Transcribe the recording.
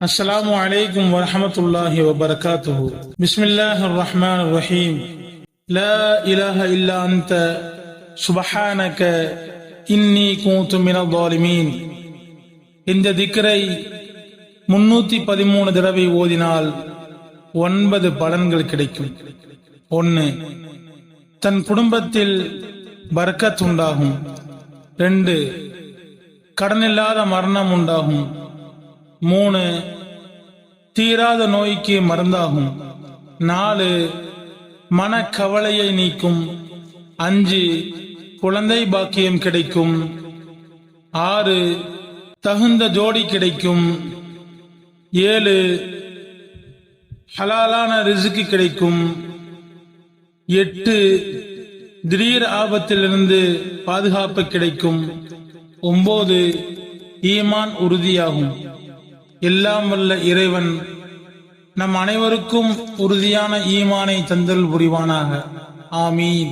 அஸ்ஸலாமு அலைக்கும் வரஹ்மத்துல்லாஹி வபரகாத்துஹு. பிஸ்மில்லாஹிர் ரஹ்மானிர் ரஹீம். லா இலாஹ இல்லா அன்த சுப்ஹானக இன்னி குன்து மினல் ஸாலிமீன். இந்த திக்ரை 313 தடவை ஓதினால் 9 பலன்கள் கிடைக்கும். 1. தன் குடும்பத்தில் பரக்கத் உண்டாகும். 2. கடனில்லாத மரணம் உண்டாகும். 3. தீராத நோய்க்கு மருந்தாகும். 4. மனக்கவலையை நீக்கும். 5. குழந்தை பாக்கியம் கிடைக்கும். 6. தகுந்த ஜோடி கிடைக்கும். 7. ஹலாலான ரிஸ்க் கிடைக்கும். 8. திடீர் ஆபத்திலிருந்து பாதுகாப்பு கிடைக்கும். 9. ஈமான் உறுதியாகும். எல்லாம் வல்ல இறைவன் நம் அனைவருக்கும் உறுதியான ஈமானை தந்தல் புரிவானாக. ஆமீன்.